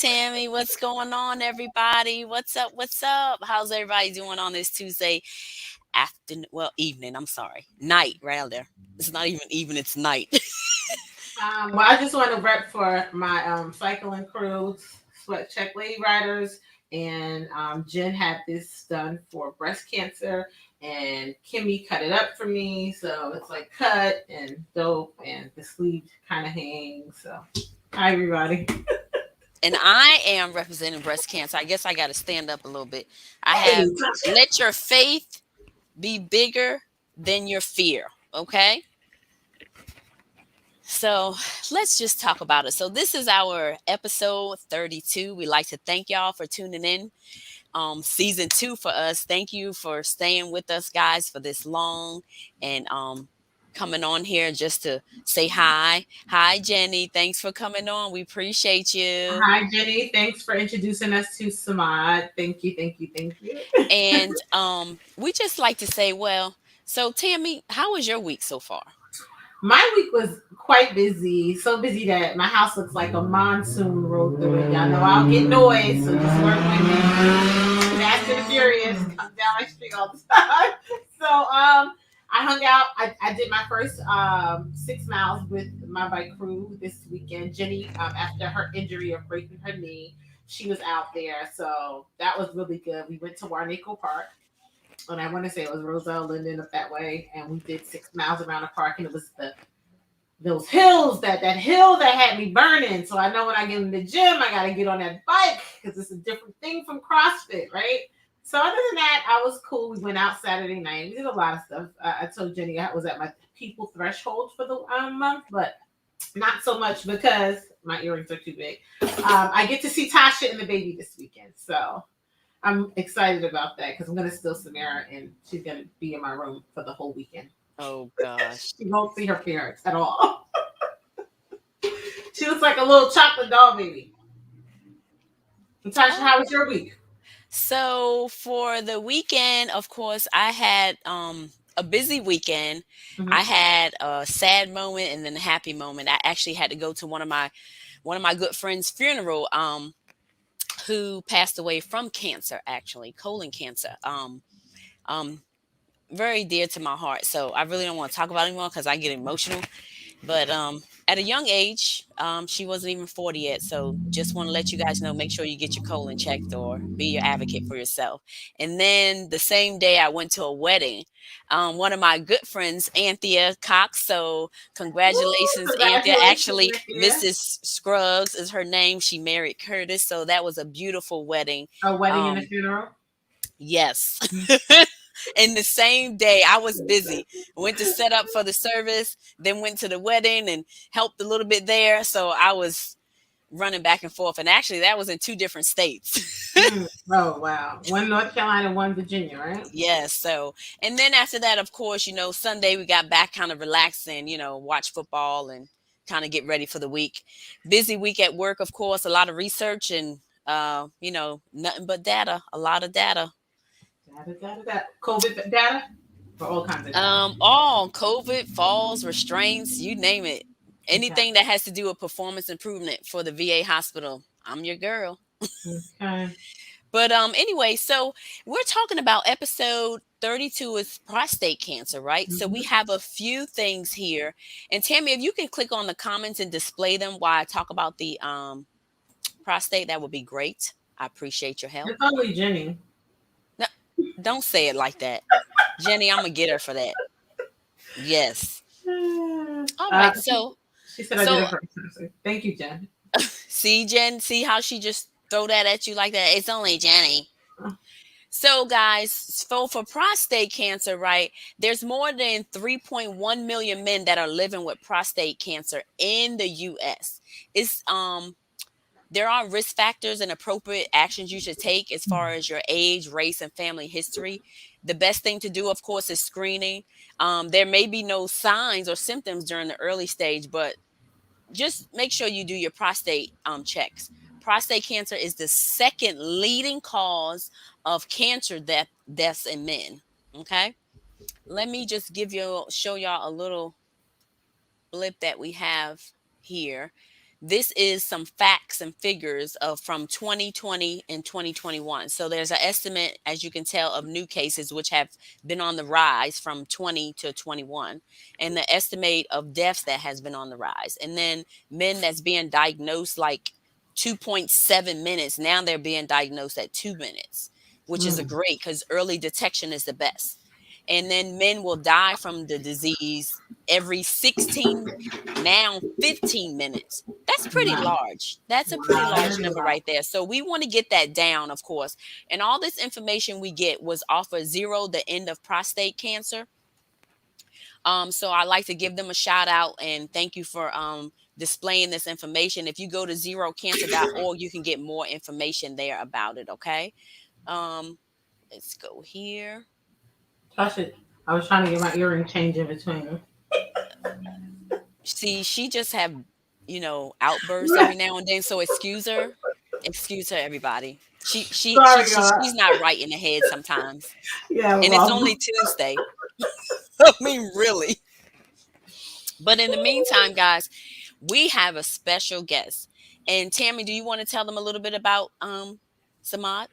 Tammy. What's going on, everybody? What's up? What's up? How's everybody doing on this Tuesday afternoon? Well, evening. I'm sorry. Night, rather. It's not even even, it's night. Well, I just want to rep for my cycling crew, sweat check lady riders, and Jen had this done for breast cancer, and Kimmy cut it up for me, so it's like cut and dope, and the sleeve kind of hangs. So, hi everybody. And I am representing breast cancer. I guess I got to stand up a little bit. I Hey, have let your faith be bigger than your fear. Okay. So let's just talk about it. So this is our episode 32. We like to thank y'all for tuning in. Season two for us. Thank you for staying with us, guys, for this long and coming on here just to say hi. Hi, Jenny. Thanks for coming on. We appreciate you. hi Jenny. Thanks for introducing us to Samad. Thank you, thank you, thank you. And we just like to say, well, so Tammy, how was your week so far? My week was quite busy, so busy that my house looks like a monsoon rolled through it. Y'all know I'll get noise, so just work with me. Fast and the Furious comes down my street all the time. So I hung out. I did my first 6 miles with my bike crew this weekend. Jenny, after her injury of breaking her knee, she was out there, so that was really good. We went to Warnaco Park, and I want to say it was Roselle Linden up that way, and we did 6 miles around the park, and it was the those hills that hill that had me burning. So I know when I get in the gym, I got to get on that bike because it's a different thing from CrossFit, right? So other than that, I was cool. We went out Saturday night. We did a lot of stuff. I told Jenny I was at my people threshold for the month, but not so much because my earrings are too big. I get to see Tasha and the baby this weekend, so I'm excited about that because I'm gonna steal Samara and she's gonna be in my room for the whole weekend. Oh gosh. She won't see her parents at all. She looks like a little chocolate doll baby. Natasha, Oh. how was your week? So for the weekend, of course, I had a busy weekend. I Mm-hmm. had a sad moment and then a happy moment. I actually had to go to one of my good friends' funeral, who passed away from cancer, actually, colon cancer. Um, very dear to my heart. So I really don't want to talk about it anymore because I get emotional. But at a young age, she wasn't even 40 yet. So just want to let you guys know, make sure you get your colon checked or be your advocate for yourself. And then the same day I went to a wedding. One of my good friends, Anthea Cox. So Woo! congratulations, Anthea. Congratulations, Actually, Cynthia. Mrs. Scruggs is her name. She married Curtis. So that was a beautiful wedding. A wedding and a Um, funeral. yes. In the same day, I was busy. Went to set up for the service, then went to the wedding and helped a little bit there. So I was running back and forth. And actually, that was in two different states. Oh wow! One North Carolina, one Virginia, right? Yes. So, and then after that, of course, Sunday we got back kind of relaxing, watch football and kind of get ready for the week. Busy week at work, of course, a lot of research and, nothing but data, a lot of data. Data. COVID data for all kinds of data. All COVID, falls, restraints, you name it. Okay. Anything that has to do with performance improvement for the VA hospital, I'm your girl. Okay. But anyway, so we're talking about episode 32 is prostate cancer, right? So we Mm-hmm. have a few things here. And Tammy, if you can click on the comments and display them while I talk about the prostate, that would be great. I appreciate your help. It's only Jenny. No, don't say it like that. Jenny, I'm gonna get her for that. Yes. All Uh, right. she, So she said I did so it first. So thank you, Jen. see, Jen, see how she just throw that at you like that? It's only Jenny. So, guys, for prostate cancer, right? There's more than 3.1 million men that are living with prostate cancer in the U.S. It's There are risk factors and appropriate actions you should take as far as your age, race, and family history. The best thing to do, of course, is screening. There may be no signs or symptoms during the early stage, but just make sure you do your prostate checks. Prostate cancer is the second leading cause of cancer deaths in men. Okay, let me just show y'all a little blip that we have here. This is some facts and figures of from 2020 and 2021. So there's an estimate, as you can tell, of new cases which have been on the rise from 20 to 21, and the estimate of deaths that has been on the rise. And then men that's being diagnosed like 2.7 minutes, now they're being diagnosed at 2 minutes, which is a Mm. great, because early detection is the best. And then men will die from the disease every 16, now 15 minutes. That's pretty Wow. large. That's a pretty Wow, that large is a number lot. right there. So we want to get that down, of course. And all this information we get was off of Zero, the end of prostate cancer. So I like to give them a shout out and thank you for displaying this information. If you go to zerocancer.org, you can get more information there about it. Okay. Um, let's go here. Touch it. I was trying to get my earring change in between them. See, she just have, outbursts every now and then. So excuse her. Excuse her, everybody. Sorry, God. She's not right in the head sometimes. Yeah, And it's well, only Tuesday. I mean, really. But in the meantime, guys, we have a special guest. And Tammy, do you want to tell them a little bit about Samad?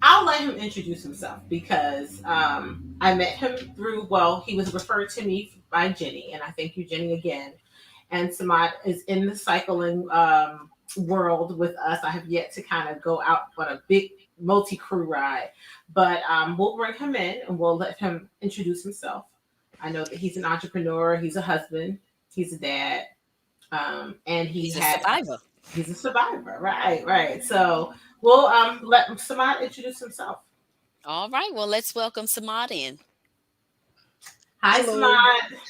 I'll let him introduce himself because I met him through, well, he was referred to me by Jenny, and I thank you, Jenny, again. And Samad is in the cycling world with us. I have yet to kind of go out on a big multi crew ride, but we'll bring him in and we'll let him introduce himself. I know that he's an entrepreneur, he's a husband, he's a dad, and He's a survivor. he's a survivor. Right, right. So we'll let Samad introduce himself. All right. Well, let's welcome Samad in. Hi, Hello. Samad.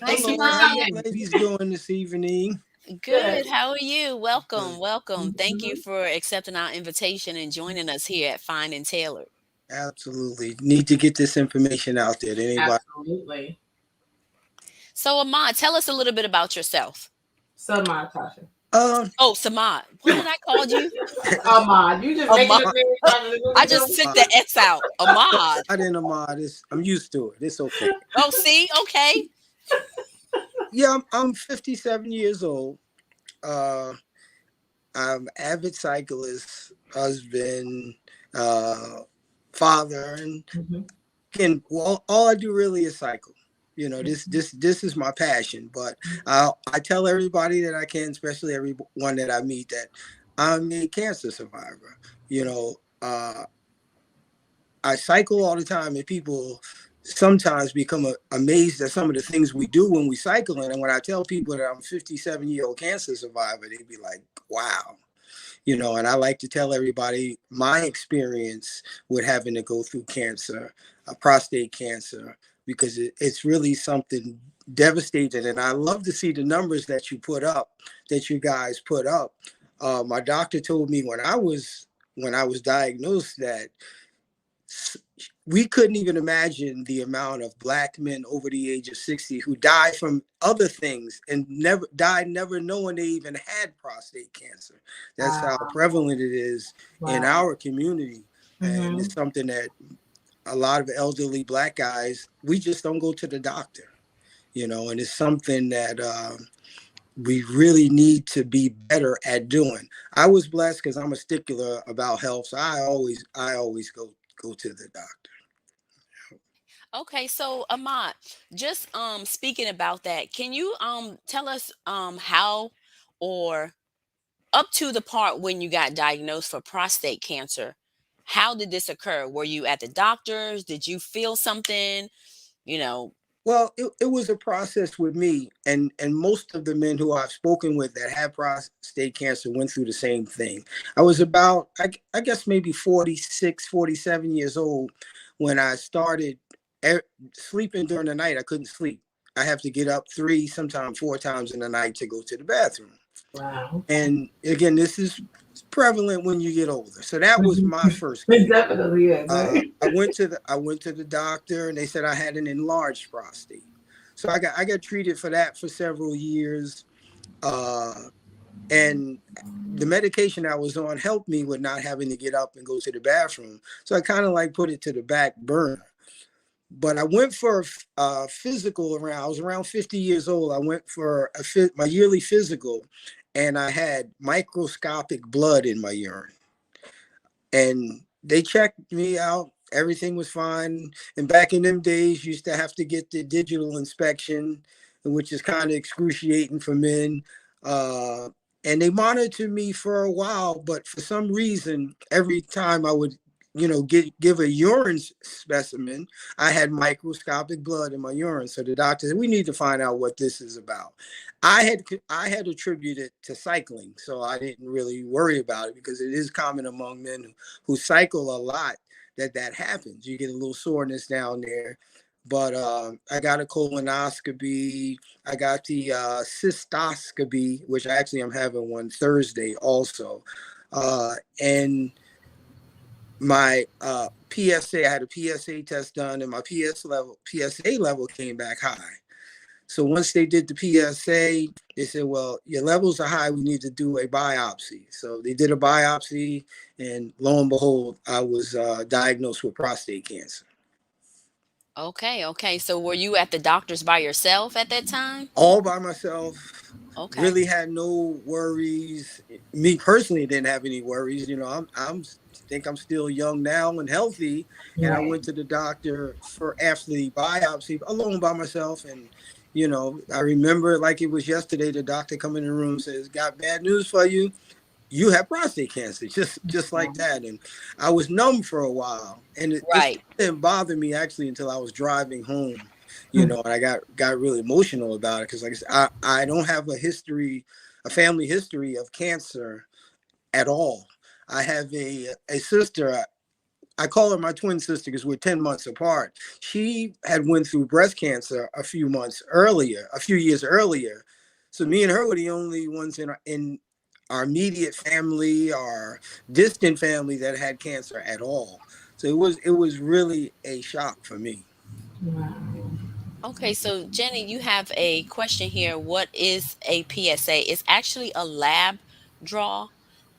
Hi, Thank you for Hello. How you Samad. coming. ladies doing this evening? Good. Good. How are you? Welcome. Good. Welcome. Thank you Mhm. for accepting our invitation and joining us here at Fine and Tailored. Absolutely. Need to get this information out there to anybody. Absolutely. So, Ahmad, tell us a little bit about yourself. Samad, Tasha. Um, Oh, Samad. What did I call you? Ahmad, you just making Ahmad. up names out of the I blue. just took the S out. Ahmad. I didn't know this. I'm used to it. It's okay. Oh, see? Okay. Yeah, I'm 57 years old. Uh, I'm avid cyclist, husband, uh, father, and Mhm. again, well, all I do really is cycle. You know, this is my passion. But I tell everybody that I can, especially everyone that I meet, that I'm a cancer survivor. You know, I cycle all the time, and people sometimes become amazed at some of the things we do when we cycle. And when I tell people that I'm a 57-year-old cancer survivor, they be like, "Wow." You know, and I like to tell everybody my experience with having to go through cancer, prostate cancer, because it's really something devastating. And I love to see the numbers that you put up, that you guys put up. My doctor told me when I was diagnosed that we couldn't even imagine the amount of Black men over the age of 60 who die from other things and never knowing they even had prostate cancer. That's how Wow. prevalent it is in Wow. our community. And Mhm. it's something that a lot of elderly Black guys, we just don't go to the doctor, you know, and it's something that we really need to be better at doing. I was blessed because I'm a stickler about health. So I always go to the doctor. Okay, so Ahmad, just speaking about that, can you tell us how or up to the part when you got diagnosed for prostate cancer, how did this occur? Were you at the doctor's? Did you feel something? You know, Well, it was a process with me, and most of the men who I've spoken with that had prostate cancer went through the same thing. I was about, I guess maybe 46, 47 years old when I started sleeping during the night. I couldn't sleep. I have to get up 3, sometimes 4 times in the night to go to the bathroom. Wow. And again, this is prevalent when you get older. So that was Mhm. my first It case. definitely is. Right? I went to the doctor and they said I had an enlarged prostate. So I got treated for that for several years. Uh, and the medication I was on helped me with not having to get up and go to the bathroom. So I kind of like put it to the back burner. But I went for a physical I was around 50 years old. I went for my yearly physical, and I had microscopic blood in my urine. And they checked me out. Everything was fine. And back in them days, you used to have to get the digital inspection, which is kind of excruciating for men. Uh, and they monitored me for a while, but for some reason, every time I would, give a urine specimen, I had microscopic blood in my urine. So the doctor said, "We need to find out what this is about." I had attributed it to cycling, so I didn't really worry about it because it is common among men who cycle a lot that happens. You get a little soreness down there. But I got a colonoscopy. I got the cystoscopy, which actually I'm having one Thursday also. And my PSA, I had a PSA test done, and my PSA level came back high. So once they did the PSA, they said, "Well, your levels are high. We need to do a biopsy." So they did a biopsy, and lo and behold, I was diagnosed with prostate cancer. Okay, okay. So were you at the doctor's by yourself at that time? All by myself. Okay. Really had no worries. Me personally didn't have any worries. I'm think I'm still young now and healthy. And I Right. went to the doctor for after the biopsy alone by myself. And I remember like it was yesterday. The doctor come in the room, says, "Got bad news for you. You have prostate cancer," just like that. And I was numb for a while, and it Right. still didn't bother me actually until I was driving home. And I got really emotional about it because, like I said, I don't have a family history of cancer at all. I have a sister. I call her my twin sister because we're 10 months apart. She had went through breast cancer a few years earlier. So me and her were the only ones in our immediate family, our distant family that had cancer at all. So it was really a shock for me. Wow. Okay, so Jenny, you have a question here. What is a PSA? It's actually a lab draw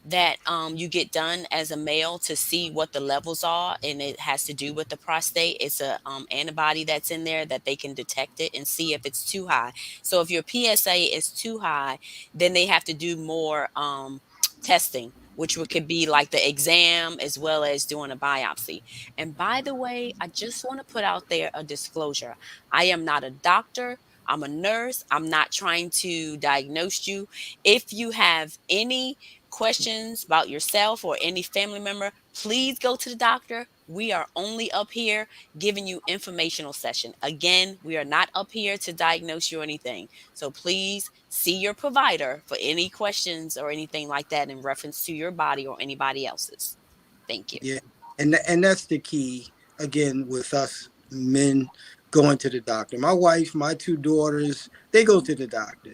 that you get done as a male to see what the levels are, and it has to do with the prostate. It's a antibody that's in there that they can detect it and see if it's too high. So if your PSA is too high, then they have to do more testing, which could be like the exam as well as doing a biopsy. And by the way, I just want to put out there a disclosure. I am not a doctor. I'm a nurse. I'm not trying to diagnose you. If you have any questions about yourself or any family member, please go to the doctor. We are only up here giving you informational session. Again, we are not up here to diagnose you or anything. So please see your provider for any questions or anything like that in reference to your body or anybody else's. Thank you. Yeah, and that's the key again with us men going to the doctor. My wife, my two daughters, they go to the doctor.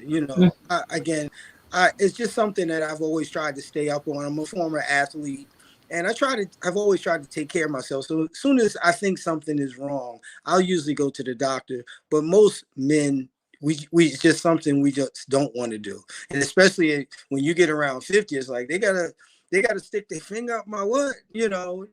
It's just something that I've always tried to stay up on. I'm a former athlete, and I've always tried to take care of myself. So as soon as I think something is wrong, I'll usually go to the doctor. But most men, we it's just something we just don't want to do, and especially when you get around 50, it's like they got to stick their finger up my what?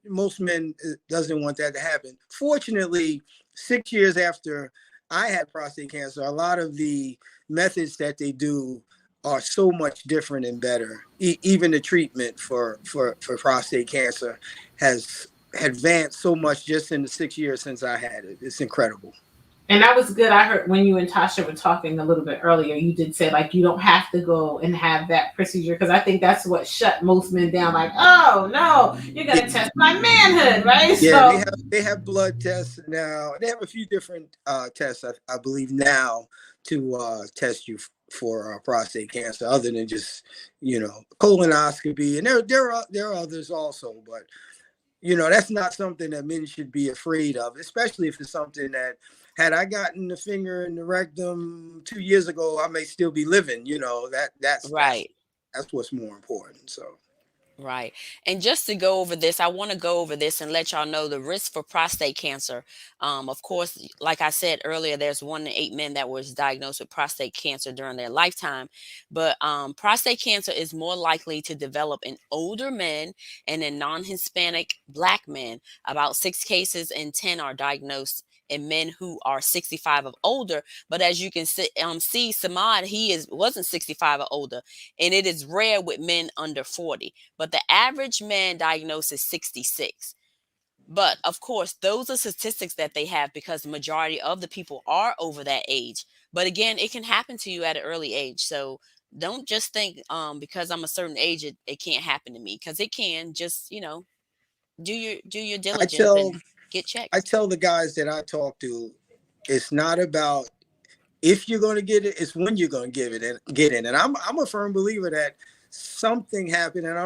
Most men doesn't want that to happen. Fortunately, 6 years after I had prostate cancer, a lot of the methods that they do are so much different and better. Even the treatment for prostate cancer has advanced so much just in the 6 years since I had it. It's incredible. And that was good. I heard when you and Tasha were talking a little bit earlier, you did say like you don't have to go and have that procedure because I think that's what shut most men down. Like, oh no, you're gonna test my manhood, right? Yeah, So they have blood tests now. They have a few different tests, I believe, now to test you for prostate cancer, other than just colonoscopy. And there are others also, but that's not something that men should be afraid of, especially if it's something that had I gotten the finger in the rectum 2 years ago, I may still be living. That's Right. what's more important. So Right. And just to go over this, I want to go over this and let y'all know the risk for prostate cancer. Of course, like I said earlier, there's 1 in 8 men that was diagnosed with prostate cancer during their lifetime. But prostate cancer is more likely to develop in older men and in non Hispanic Black men. About 6 cases in 10 are diagnosed in men who are 65 or older. But as you can see, Samad, wasn't 65 or older, and it is rare with men under 40. But the average man diagnosed is 66. But of course, those are statistics that they have because the majority of the people are over that age. But again, it can happen to you at an early age. So don't just think because I'm a certain age it can't happen to me, because it can. Just do your I diligence tell and get I checked. tell the guys that I talk to, it's not about if you're going to get it, it's when you're going to give it and get in. And I'm a firm believer that something happened, and I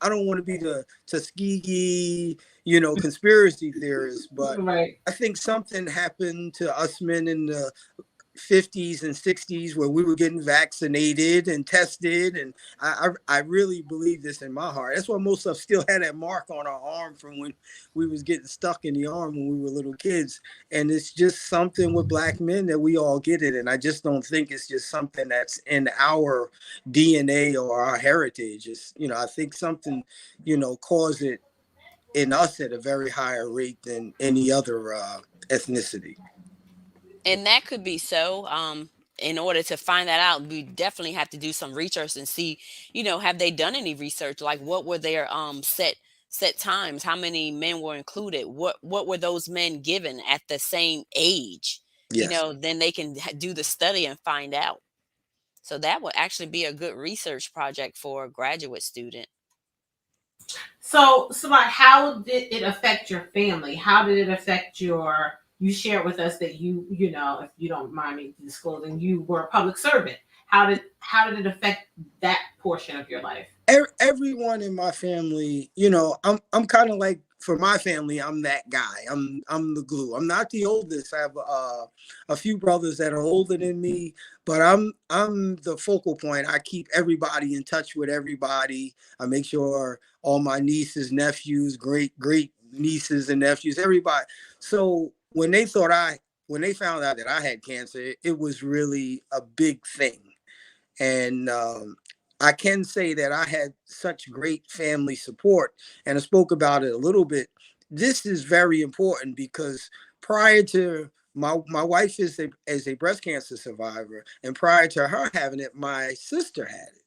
don't want to be the Tuskegee, conspiracy theorist, but Right. I think something happened to us men in the 50s and 60s where we were getting vaccinated and tested, and I really believe this in my heart. That's why most of us still had that mark on our arm from when we was getting stuck in the arm when we were little kids. And it's just something with black men that we all get it, and I just don't think it's just something that's in our DNA or our heritage. It's, I think something caused it in us at a very higher rate than any other ethnicity. And that could be so. In order to find that out, we definitely have to do some research and see, have they done any research? Like, what were their set times? How many men were included? What were those men given at the same age? Yes. Then they can do the study and find out. So that would actually be a good research project for a graduate student. So, Samad, how did it affect your family? How did it affect your? You shared with us that if you don't mind me disclosing, you were a public servant. How did it affect that portion of your life? Everyone in my family, I'm kind of like, for my family, I'm that guy. I'm the glue. I'm not the oldest. I have a few brothers that are older than me, but I'm the focal point. I keep everybody in touch with everybody. I make sure all my nieces, nephews, great nieces and nephews, everybody. So when they found out that I had cancer, it was really a big thing. And I can say that I had such great family support, and I spoke about it a little bit. This is very important because prior to my wife is a breast cancer survivor, and prior to her having it, my sister had it.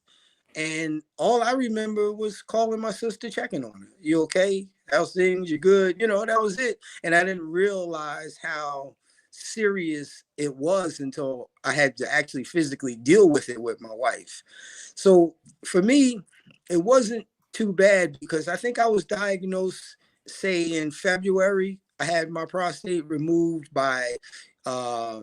And all I remember was calling my sister, checking on her. You okay? How's things? You good? That was it. And I didn't realize how serious it was until I had to actually physically deal with it with my wife. So for me, it wasn't too bad because I think I was diagnosed, say, in February. I had my prostate removed uh,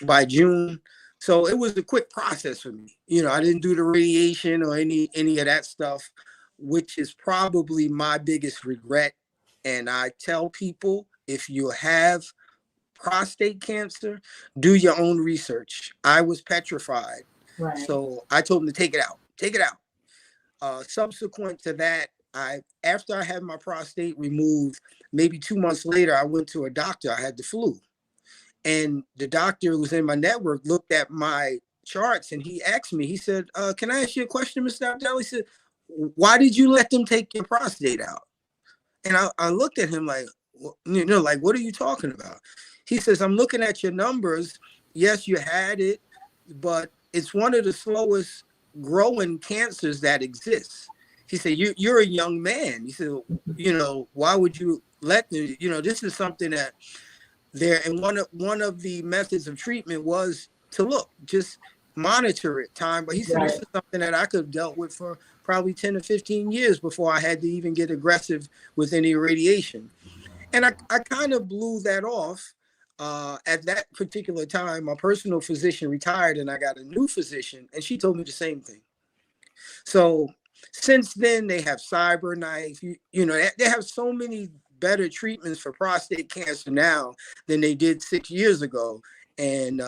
by June. So it was a quick process for me. I didn't do the radiation or any of that stuff, which is probably my biggest regret. And I tell people, if you have prostate cancer, do your own research. I was petrified. Right. So I told them to take it out. Take it out. Subsequent to that, after I had my prostate removed, maybe 2 months later, I went to a doctor. I had the flu. And the doctor who was in my network looked at my charts and he asked me, he said, can I ask you a question, Mr. Abdel? He said, why did you let them take your prostate out? And I looked at him like, what are you talking about? He says, I'm looking at your numbers. Yes, you had it, but it's one of the slowest growing cancers that exists. He said, you're a young man. He said, why would you let them, this is something that and one of the methods of treatment was to just monitor it time. But he said, this is something that I could have dealt with for probably 10 or 15 years before I had to even get aggressive with any radiation. And I kind of blew that off. At that particular time, my personal physician retired and I got a new physician, and she told me the same thing. So since then, they have CyberKnife. They have so many better treatments for prostate cancer now than they did 6 years ago. And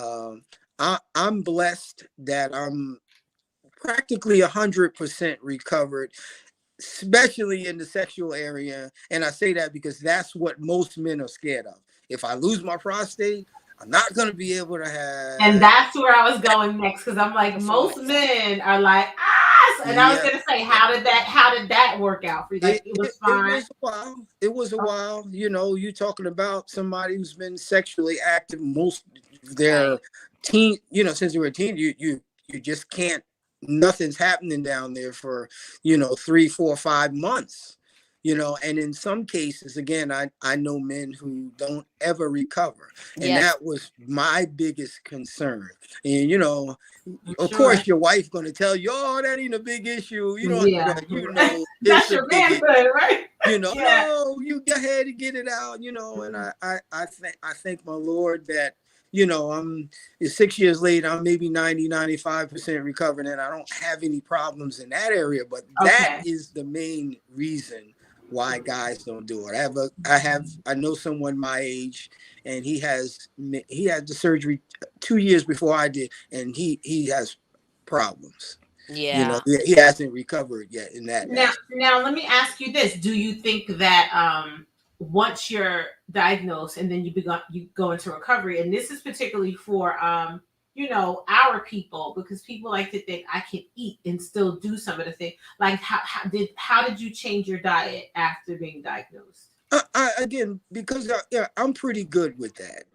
I'm blessed that I'm practically 100% recovered, especially in the sexual area. And I say that because that's what most men are scared of. If I lose my prostate, I'm not going to be able to have. And that's where I was going next, because I'm like, most men are like, And I was gonna say, how did that work out for you? Like it was fine. It was a while. It was a while. You know, you're talking about somebody who's been sexually active most of their teen. You know, since they were a teen, you just can't. Nothing's happening down there for 3, 4, 5 months. You know, and in some cases, again, I know men who don't ever recover, and that was my biggest concern. And of course, your wife going to tell you, "Oh, that ain't a big issue." That's your manhood, right? No, you go ahead and get it out. And I thank my Lord that I'm 6 years later, I'm maybe 90-95% recovered, and I don't have any problems in that area. But that is the main reason why guys don't do it. I know someone my age, and he had the surgery 2 years before I did, and he has problems. Yeah. He hasn't recovered yet in that. Now let me ask you this: do you think that once you're diagnosed and then you go into recovery, and this is particularly for our people, because people like to think I can eat and still do some of the things. Like how did you change your diet after being diagnosed? Again, because I'm pretty good with that.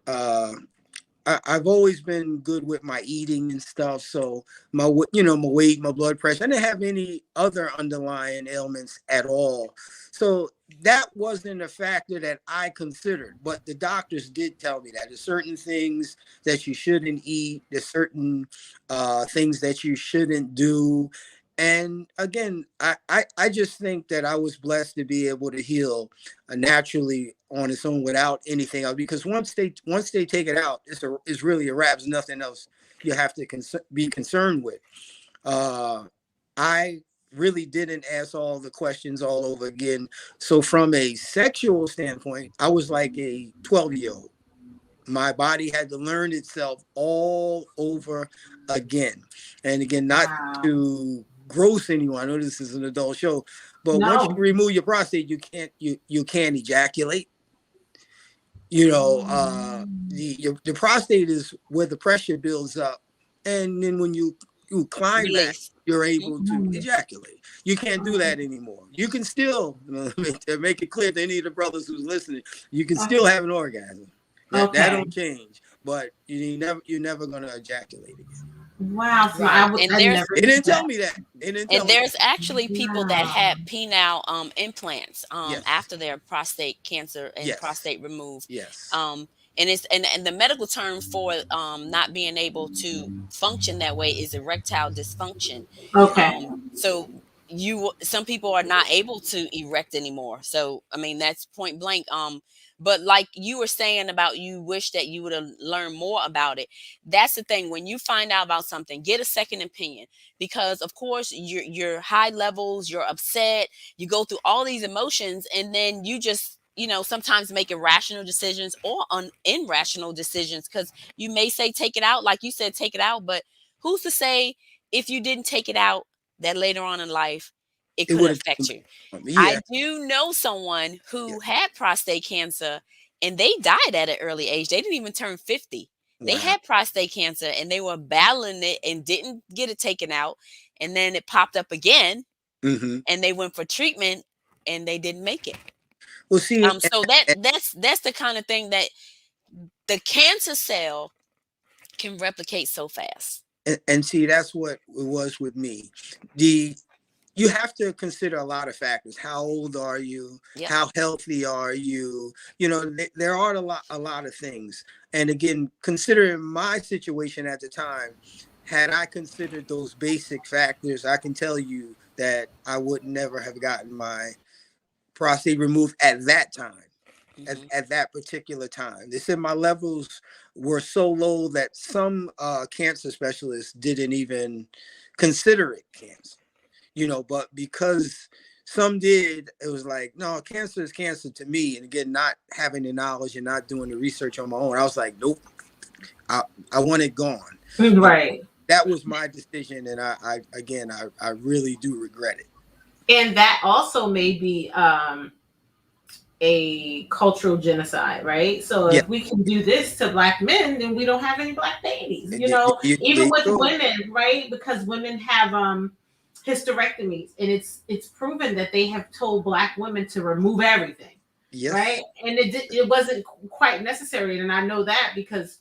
I've always been good with my eating and stuff. So my weight, my blood pressure, I didn't have any other underlying ailments at all. So that wasn't a factor that I considered, but the doctors did tell me that there's certain things that you shouldn't eat. There's certain things that you shouldn't do. And again, I just think that I was blessed to be able to heal naturally on its own without anything else. Because once they take it out, it's really a wrap. There's nothing else you have to be concerned with. I really didn't ask all the questions all over again. So from a sexual standpoint, I was like a 12-year-old. My body had to learn itself all over again. And again, not to gross anyone. I know this is an adult show, but once you remove your prostate, you can't ejaculate. The prostate is where the pressure builds up, and then when you climax, you're able to ejaculate. You can't do that anymore. You can still, to make it clear to any of the brothers who's listening, you can still have an orgasm. That don't change, but you're never gonna ejaculate again. Wow. So they didn't tell me that. There's actually people that had penile implants after their prostate cancer and prostate removed. Yes. And it's and the medical term for not being able to function that way is erectile dysfunction. Okay. So some people are not able to erect anymore. So I mean that's point blank. But like you were saying about you wish that you would have learned more about it. That's the thing. When you find out about something, get a second opinion, because of course you're high levels, you're upset, you go through all these emotions, and then you just, sometimes make irrational decisions or irrational decisions, because you may say, take it out. Like you said, take it out. But who's to say if you didn't take it out that later on in life, it could affect you. Yeah. I do know someone who had prostate cancer and they died at an early age. They didn't even turn 50. Wow. They had prostate cancer and they were battling it and didn't get it taken out. And then it popped up again and they went for treatment and they didn't make it. Well, see, so that's the kind of thing that the cancer cell can replicate so fast. And see, that's what it was with me. You have to consider a lot of factors. How old are you? Yep. How healthy are you? There are a lot of things. And again, considering my situation at the time, had I considered those basic factors, I can tell you that I would never have gotten my prostate removed at that time, at that particular time. They said my levels were so low that some cancer specialists didn't even consider it cancer. But because some did, it was like, no, cancer is cancer to me. And again, not having the knowledge and not doing the research on my own, I was like, nope, I want it gone. Right. That was my decision. And I really do regret it. And that also may be a cultural genocide, right? So if we can do this to Black men, then we don't have any Black babies, even with women, right? Because women have hysterectomies, and it's proven that they have told Black women to remove everything. Yes. Right, and it wasn't quite necessary, and I know that because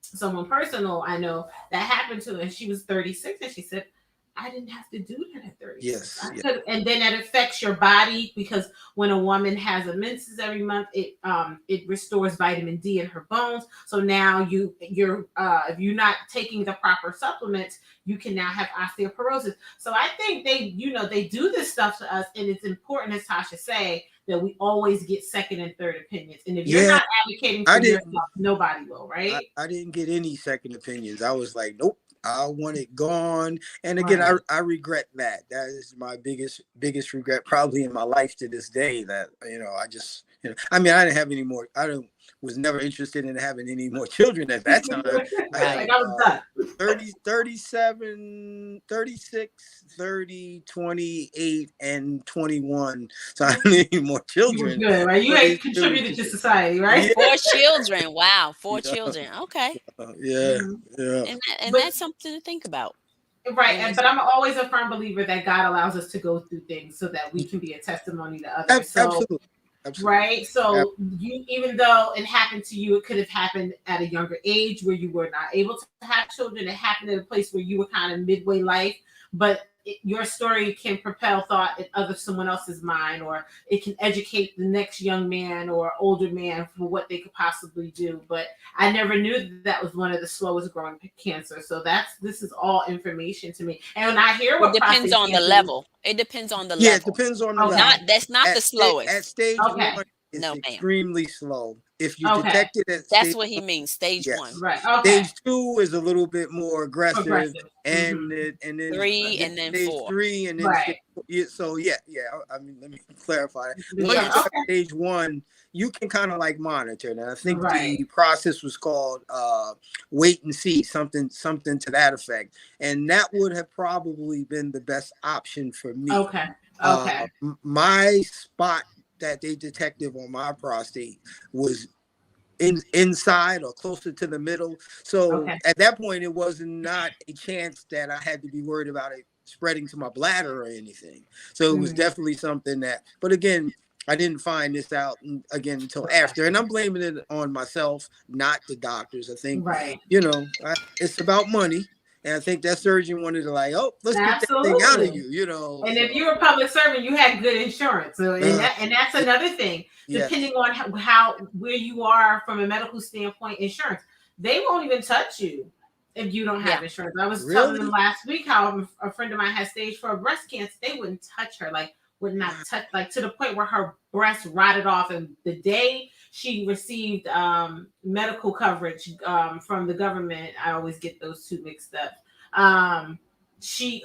someone personal I know that happened to her, and she was 36, and she said, I didn't have to do that at 36. Yes. And then that affects your body, because when a woman has a menses every month, it restores vitamin D in her bones. So now you're if you're not taking the proper supplements, you can now have osteoporosis. So I think they do this stuff to us, and it's important, as Tasha say, that we always get second and third opinions. And if you're not advocating for yourself, nobody will, right? I didn't get any second opinions. I was like, nope, I want it gone. And again, I regret that. That is my biggest regret probably in my life to this day, that, I just, I mean, I didn't have any more. Was never interested in having any more children at that time. I was done. 30, 37, 36, 30, 28, and 21. So I need more children. You were good, right? You had contributed to society, right? Yeah. 4 children. Wow. 4 children. Okay. Yeah. And that's something to think about. Right. But I'm always a firm believer that God allows us to go through things so that we can be a testimony to others. Absolutely. Right. So even though it happened to you, it could have happened at a younger age where you were not able to have children. It happened at a place where you were kind of midway life, but your story can propel thought in someone else's mind, or it can educate the next young man or older man for what they could possibly do. But I never knew that was one of the slowest growing cancer. So this is all information to me. And when I hear what depends on the level. It depends on the level. Yeah, it depends on the level. That's not the slowest. At stage 1, it's extremely slow. If you detect it at that's what he means, stage 1. Right. Okay. Stage 2 is a little bit more aggressive. And then 3, and then 4. 3, and then so yeah. I mean, let me clarify that. Once you stage 1, you can kind of like monitor. And I think the process was called wait and see, something to that effect. And that would have probably been the best option for me. Okay. My spot that they detected on my prostate was inside or closer to the middle. So at that point, it was not a chance that I had to be worried about it spreading to my bladder or anything. So it was definitely something that, but again, I didn't find this out again until after. And I'm blaming it on myself, not the doctors. I think, it's about money. And I think that surgeon wanted to let's get that thing out of you, And if you're a public servant, you had good insurance. So, and that's another thing. Depending on where you are from a medical standpoint, insurance, they won't even touch you if you don't have insurance. I was telling them last week how a friend of mine had stage 4 breast cancer. They wouldn't touch her, would not touch, to the point where her breast rotted off. And the day she received medical coverage from the government, I always get those two mixed up. She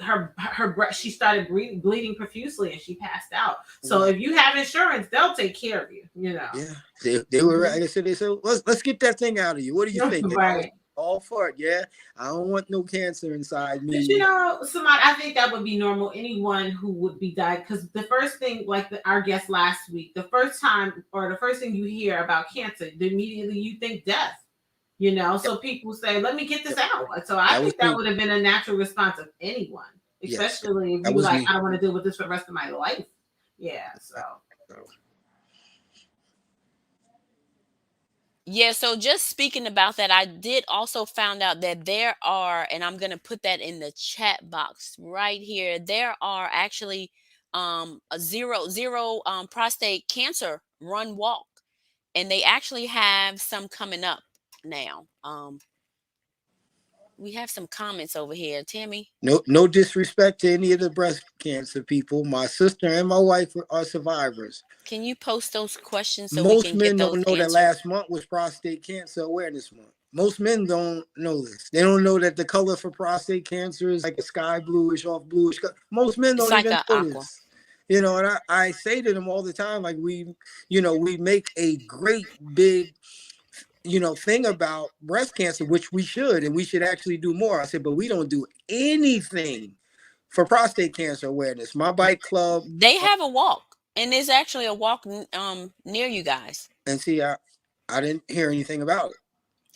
started bleeding profusely, and she passed out. So if you have insurance, they'll take care of you. Yeah, they were right. They said, let's get that thing out of you. What do you think? Right. All for it. Yeah, I don't want no cancer inside me. But somebody, I think that would be normal. Anyone who would be died, because the first thing, like our guest last week, the first thing you hear about cancer, immediately you think death. So people say, "Let me get this out." So I think that would have been a natural response of anyone, especially if you were like, "I don't want to deal with this for the rest of my life." Yeah. So. Yeah, so just speaking about that, I did also found out that there are, and I'm going to put that in the chat box right here, there are actually a zero prostate cancer run walk, and they actually have some coming up now. We have some comments over here, Tammy. No disrespect to any of the breast cancer people. My sister and my wife are survivors. Can you post those questions so most we can men get those don't know answers? that last month was Prostate Cancer Awareness Month. Most men don't know this. They don't know that the color for prostate cancer is like a sky bluish, off bluish. Most men don't even know this. And I say to them all the time, like we make a great big thing about breast cancer, which we should, and we should actually do more. I said, but we don't do anything for prostate cancer awareness. My bike club, they have a walk, and there's actually a walk near you guys. And see, I didn't hear anything about it.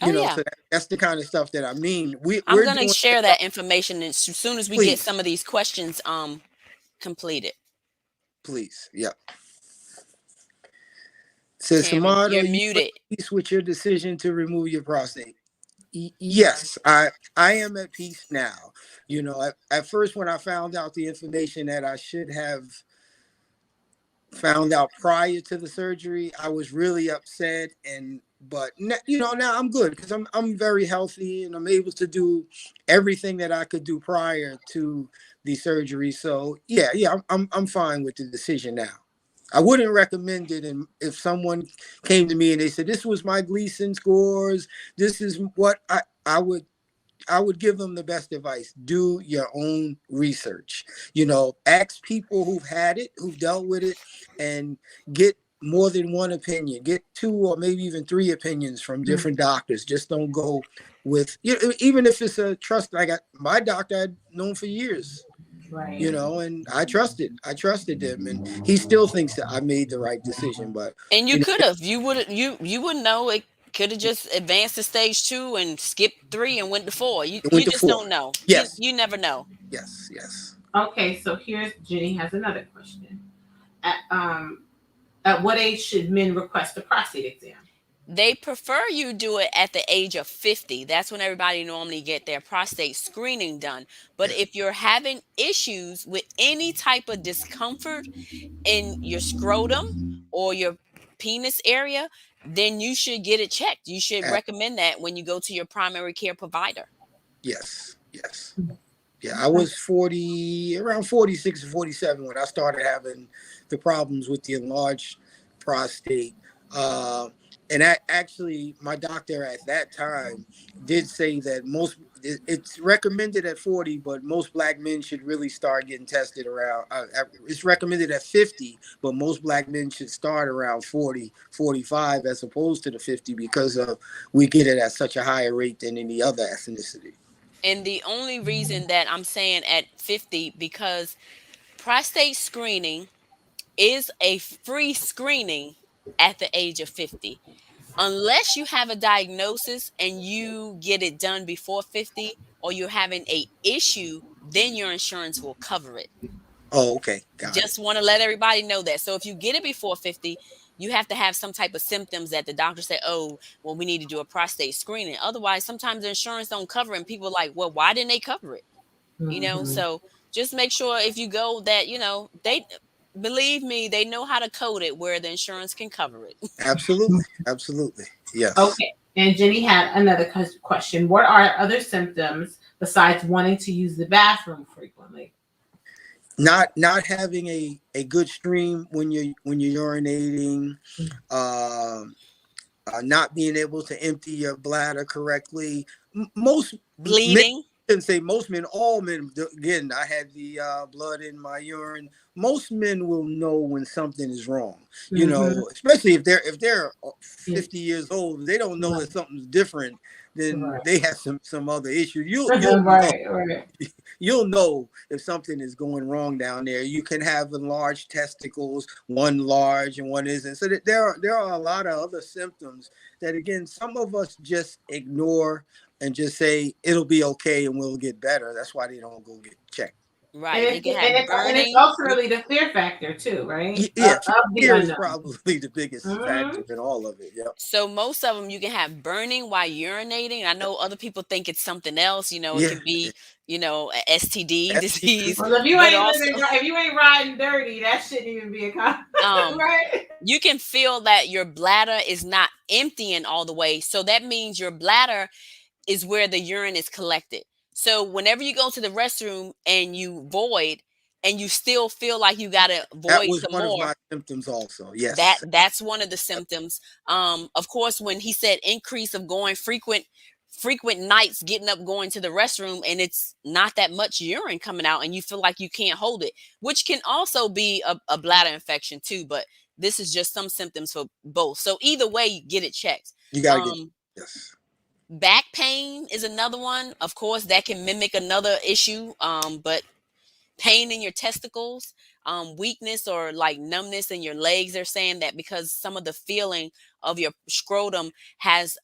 So that's the kind of stuff that I mean. I'm going to share that information as soon as we get some of these questions complete it. Please. Yep. Says Tammy, Samad, you're are you at muted. peace with your decision to remove your prostate? Yes, I am at peace now. You know, at first when I found out the information that I should have found out prior to the surgery, I was really upset. And but you know, now I'm good because I'm very healthy and I'm able to do everything that I could do prior to the surgery. So yeah, I'm fine with the decision now. I wouldn't recommend it. And if someone came to me and they said this was my Gleason scores, this is what I would give them the best advice. Do your own research. You know, ask people who've had it, who've dealt with it, and get more than one opinion. Get two or maybe even three opinions from different doctors. Just don't go with, you know, even if it's a trust. Like my doctor I'd known for years, Right. you know, and I trusted him, and he still thinks that I made the right decision. But And you you know, could have. You wouldn't know. It could have just advanced to stage 2 and skipped 3 and went to 4. You it you went to just four. don't know. You Yes, you never know. yes. Okay, so here's Jenny has another question. At what age should men request a prostate exam? They prefer you do it at the age of 50. That's when everybody normally get their prostate screening done. But Yeah. if you're having issues with any type of discomfort in your scrotum or your penis area, then you should get it checked. You should recommend that when you go to your primary care provider. Yes. Yeah, I was 40, around 46 or 47 when I started having the problems with the enlarged prostate. And actually, my doctor at that time did say that it's recommended at 40, but most black men should really start getting tested around. It's recommended at 50, but most black men should start around 40, 45, as opposed to the 50, because of we get it at such a higher rate than any other ethnicity. And the only reason that I'm saying at 50, because prostate screening is a free screening at the age of 50. Unless you have a diagnosis and you get it done before 50, or you're having a issue, then your insurance will cover it. Oh, okay, got it. Just want to let everybody know that. So if you get it before 50, you have to have some type of symptoms that the doctor said, oh, well, we need to do a prostate screening. Otherwise, sometimes the insurance don't cover it, and people are like, well, why didn't they cover it? So just make sure if you go that, they believe me, they know how to code it where the insurance can cover it. Absolutely, yes. Okay. And Jenny had another question. What are other symptoms besides wanting to use the bathroom frequently? Not having a good stream when you're urinating, not being able to empty your bladder correctly. Most men, Bleeding. and say most men, all men. Again, I had the blood in my urine. Most men will know when something is wrong. You know, especially if they're 50 years old, they don't know that something's different. Then they have some other issue. You'll Right. You'll know if something is going wrong down there. You can have enlarged testicles, one large and one isn't. So that there are a lot of other symptoms that, again, some of us just ignore and just say it'll be okay and we'll get better. That's why they don't go get checked. Right. They can have And it's burning. ultimately the fear factor too, right? Yeah, Of the fear is unknown. probably the biggest factor in all of it. Yep. So most of them you can have burning while urinating. I know other people think it's something else. It can be, a STD disease. Well, if you ain't riding dirty, that shouldn't even be a right? You can feel that your bladder is not emptying all the way. So that means your bladder is where the urine is collected. So whenever you go to the restroom and you void and you still feel like you got to void That was some one more, of my symptoms also. Yes. That's one of the symptoms. Of course, when he said increase of going frequent nights, getting up, going to the restroom, and it's not that much urine coming out and you feel like you can't hold it, which can also be a bladder infection too. But this is just some symptoms for both. So either way, get it checked. You got to get yes. Back pain is another one. Of course, that can mimic another issue. But pain in your testicles, weakness or like numbness in your legs, they're saying that because some of the feeling of your scrotum has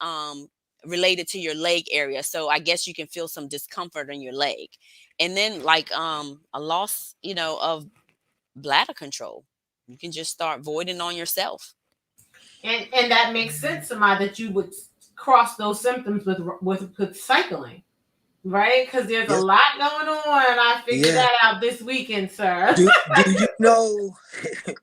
related to your leg area. So I guess you can feel some discomfort in your leg. And then like a loss, of bladder control. You can just start voiding on yourself. And that makes sense, Samad, that you would cross those symptoms with cycling. Right, because there's a Yes. lot going on. I figured Yeah. that out this weekend, sir. Do you know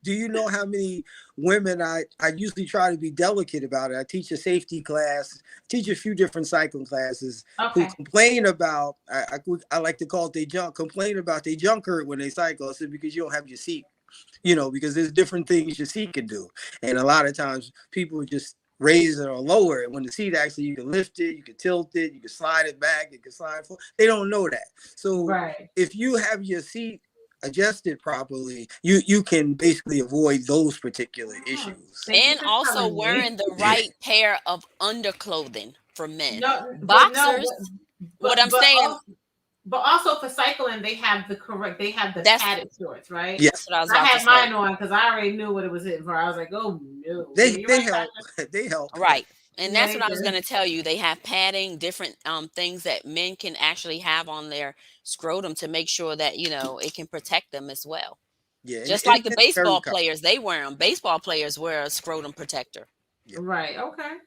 do you know how many women I usually try to be delicate about it? I teach a safety class, teach a few different cycling classes who Okay. complain about I like to call it they complain about they junk hurt when they cycle. I said because you don't have your seat, because there's different things your seat can do. And a lot of times people just raise it or lower it. When the seat actually, you can lift it, you can tilt it, you can slide it back, you can slide forward. They don't know that. So Right. if you have your seat adjusted properly, you can basically avoid those particular issues. And also wearing the right pair of underclothing for men. No, Boxers. What I'm saying. But also for cycling, they have the padded shorts, right? Yes. That's what I was I about had to mine say. on because I already knew what it was hitting for. I was like, oh no. They help. They help. Right. And that's Yeah, what I was going to tell you. They have padding, different things that men can actually have on their scrotum to make sure that, it can protect them as well. Yeah. Just like the baseball players, they wear them. Baseball players wear a scrotum protector. Yeah. Right. Okay.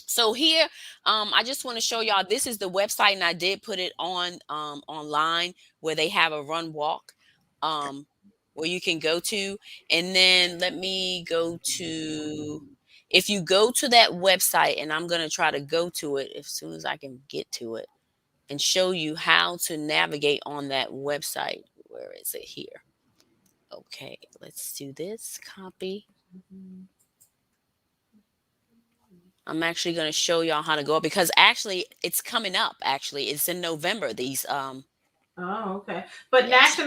So here, I just want to show y'all, this is the website, and I did put it on online where they have a run walk where you can go to. And then let me go to, if you go to that website, and I'm going to try to go to it as soon as I can get to it and show you how to navigate on that website. Where is it here? Okay, let's do this. Copy. I'm actually going to show y'all how to go because actually it's coming up. Actually, it's in November. These Oh, okay. But yes.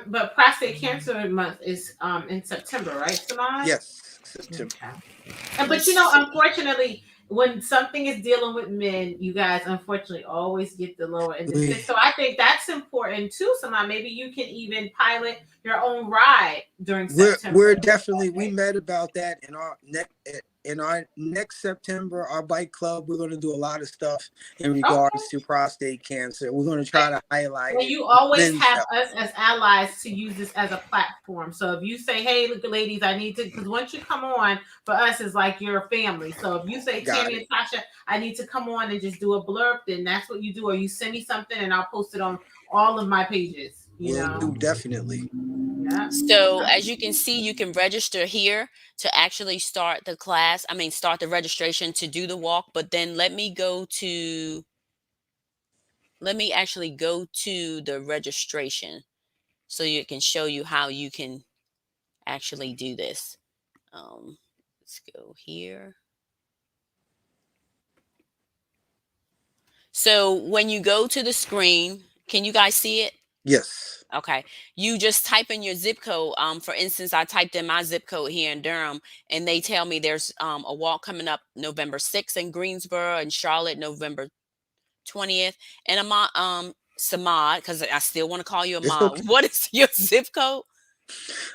but prostate cancer month is in September, right, Samad? Yes, September. Okay. But unfortunately, when something is dealing with men, you guys unfortunately always get the lower end of the stick. So I think that's important too, Samad. Maybe you can even pilot your own ride during September. We're definitely, we met about that in our next September, our bike club. We're going to do a lot of stuff in regards to prostate cancer. We're going to try to highlight. And you always have us as allies to use this as a platform. So if you say, "Hey, look, ladies, I need to," because once you come on, for us, it's like your family. So if you say, "Tammy and Tasha, I need to come on and just do a blurb," then that's what you do. Or you send me something, and I'll post it on all of my pages. We'll do, definitely. Yeah. So as you can see, you can register here to actually start the class. Start the registration to do the walk. But then let me actually go to the registration so it can show you how you can actually do this. Let's go here. So when you go to the screen, can you guys see it? Yes. Okay. You just type in your zip code. For instance, I typed in my zip code here in Durham, and they tell me there's a walk coming up November 6th in Greensboro and Charlotte, November 20th. And I'm Samad, because I still want to call you Ahmed. Okay. What is your zip code?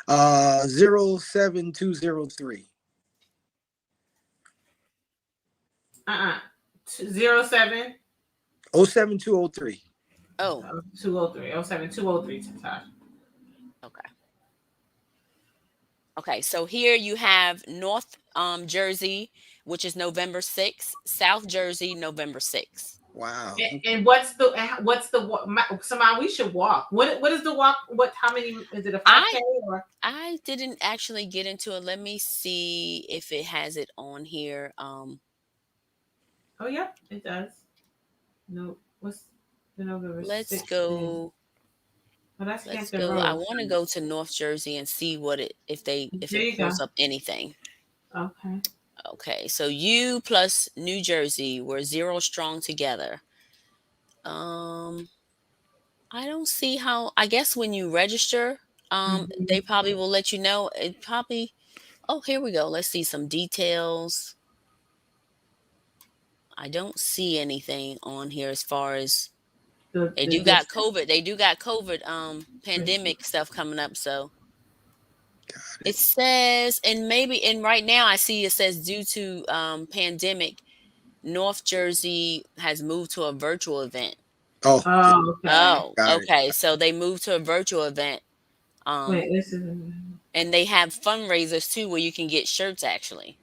07203. 07. 07203. Oh. 203. 07203. Okay. Okay, so here you have North Jersey, which is November 6th, South Jersey, November 6th. Wow. And what's the Samad, we should walk. What is the walk? How many is it, a 5K or? I didn't actually get into it. Let me see if it has it on here. Oh yeah, it does. No, what's the November? Let's go. Well, let's go. I want to go to North Jersey and see if it pulls up anything. Okay. Okay, so you plus New Jersey were 0 strong together. I don't see how. I guess when you register, they probably will let you know. It probably. Oh, here we go. Let's see some details. I don't see anything on here as far as they do got COVID. They do got COVID pandemic stuff coming up. So it says, and right now I see it says due to pandemic, North Jersey has moved to a virtual event. Oh, okay. Okay. So they moved to a virtual event. Um, Wait, this is. and they have fundraisers too, where you can get shirts actually,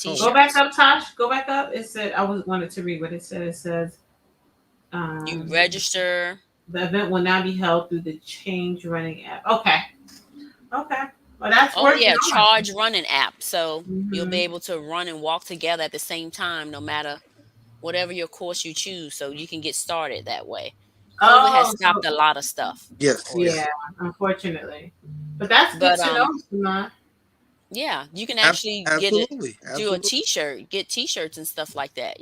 Oh, Go back t-shirts. up, Tosh. Go back up. It said I was wanted to read what it said. It says You um, register. the event will now be held through the Change Running app. Okay. Okay. Well, that's Oh working yeah, on. charge running app. So you'll be Mm-hmm. able to run and walk together at the same time, no matter whatever your course you choose. So you can get started that way. COVID has Oh, stopped so a lot of stuff, of yes, yeah, course. yes, unfortunately. But that's good But to know, Samad. yeah, you can actually get it, absolutely, do a absolutely. t-shirt, get t-shirts and stuff like that.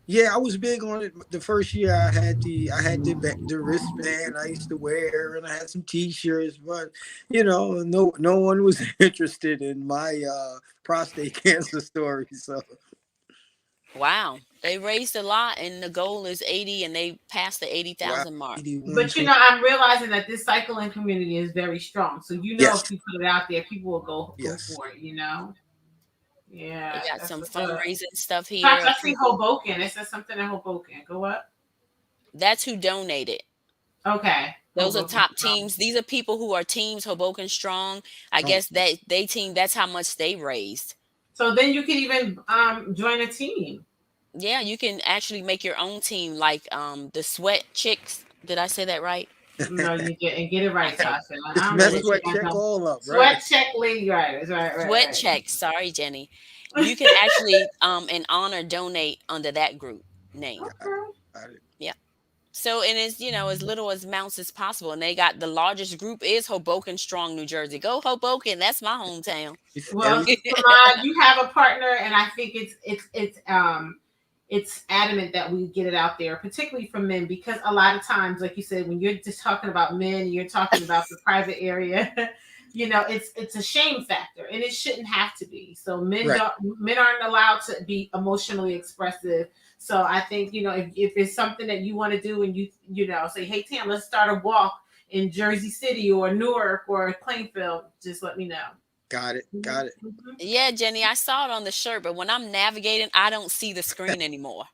Yeah, I was big on it. The first year I had the wristband I used to wear, and I had some T-shirts, but no one was interested in my prostate cancer story. So Wow. They raised a lot and the goal is 80 and they passed the wow, 80,000 mark. 81, But 20. I'm realizing that this cycling community is very strong. So Yes, if you put it out there, people will go yes. for it. They Yeah, got that's some what's up. fundraising stuff Tosh, here I of see people. Hoboken. It says something in Hoboken. Go up. That's who donated. Okay, Those are Hoboken. top teams. These are people who are teams Hoboken Strong. I Oh, guess they team, that's how much they raised. So then you can even join a team. Yeah, you can actually make your own team like the Sweat Chicks. Did I say that right? No, you get it I right, think Tasha. I just don't know mess what sweat sweat you got check done. all up, right? Sweat check lady riders. sweat Right. checks. Sorry, Jenny. You can actually in honor donate under that group name. Got it. Okay. Got it. Yeah. So and it's as little as amounts as possible. And they got the largest group is Hoboken Strong, New Jersey. Go Hoboken. That's my hometown. Well, Everything. Samad, you have a partner, and I think it's adamant that we get it out there, particularly for men, because a lot of times, like you said, when you're just talking about men, you're talking about the private area. It's a shame factor, and it shouldn't have to be. So Right. men aren't allowed to be emotionally expressive. So I think if it's something that you want to do, and you say, hey Tam, let's start a walk in Jersey City or Newark or Plainfield, just let me know. Got it. Got it. Yeah, Jenny, I saw it on the shirt, but when I'm navigating, I don't see the screen anymore.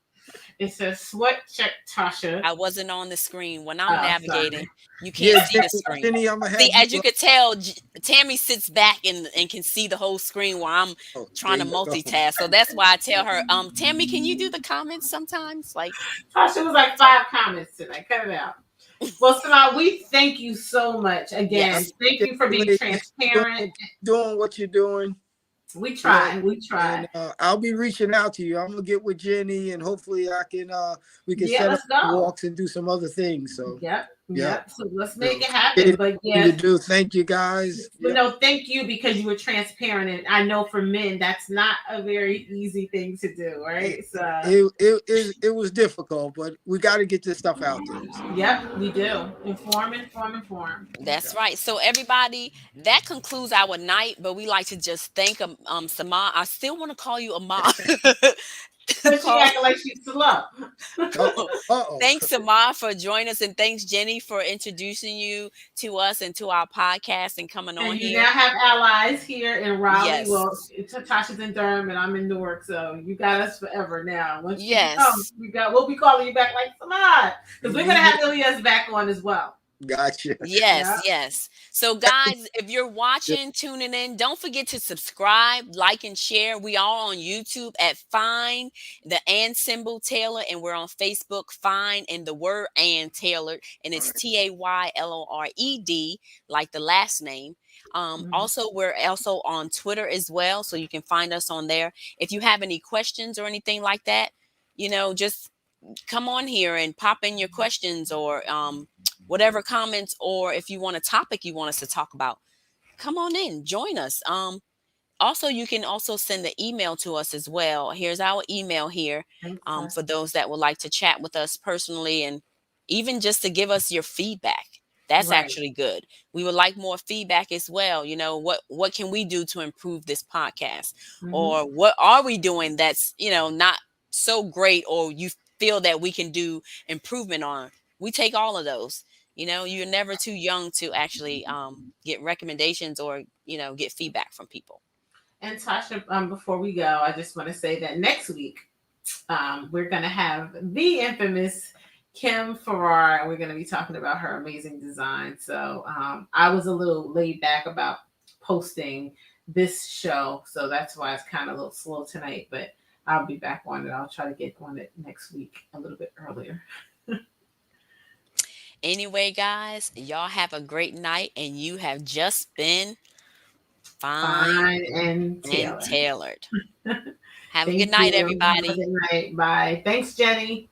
It says sweat check Tasha. I wasn't on the screen. When I'm Oh, navigating, sorry. you can't Yeah, see the screen. Jenny, I'm gonna See, have you. as you could tell, Tammy sits back and can see the whole screen while I'm Oh, there trying to you go. multitask. So that's why I tell her, Tammy, can you do the comments sometimes? Like, Tasha was like so 5 comments today. Cut it out. Well, Samad, we thank you so much again. yes. Thank you for being transparent. Doing what you're doing. We Yeah, try. We try. and I'll be reaching out to you. I'm gonna get with Jenny, and hopefully I can we can Yeah, set up let's go. walks and do some other things. So yeah, Yep. So let's so make it happen. But you yes, do. Thank you guys. but Yeah, no, thank you because you were transparent, and I know for men that's not a very easy thing to do, right? So it was difficult, but we got to get this stuff out there. So, yep, we do. Inform. yeah. That's right. So everybody, that concludes our night. But we like to just thank Samar. I still want to call you Amar. But she acting like she's slow. Uh-oh. Thanks, Samar, for joining us, and thanks, Jenny, for introducing you to us and to our podcast and coming on And you here. now have allies here in Raleigh. Yes. Well, Tasha's in Durham and I'm in Newark, so you got us forever now. Once you Yes. come, we'll be calling you back like Samad, because we're gonna have Ilyas back on as well. Gotcha. Yes. So, guys, if you're watching, tuning in, don't forget to subscribe, like, and share. We are on YouTube at Find the and symbol Taylor, and we're on Facebook, Find and the word and Taylor, and it's Taylord, like the last name. Also, we're also on Twitter as well, so you can find us on there. If you have any questions or anything like that, just come on here and pop in your questions or whatever comments, or if you want a topic you want us to talk about, come on in, join us. Also, you can also send the email to us as well. Here's our email here, for those that would like to chat with us personally, and even just to give us your feedback. That's Right. actually good. We would like more feedback as well. What can we do to improve this podcast, or what are we doing that's not so great, or you feel that we can do improvement on. We take all of those. You're never too young to actually get recommendations or get feedback from people. And Tasha, before we go, I just want to say that next week we're going to have the infamous Kim Farrar, and we're going to be talking about her amazing design. So I was a little laid back about posting this show, so that's why it's kind of a little slow tonight. But I'll be back on it. I'll try to get on it next week a little bit earlier. Anyway, guys, y'all have a great night, and you have just been fine Fine and and Taylor. tailored. Have a good Thank night, you. Have a everybody. good night. Bye. Thanks, Jenny.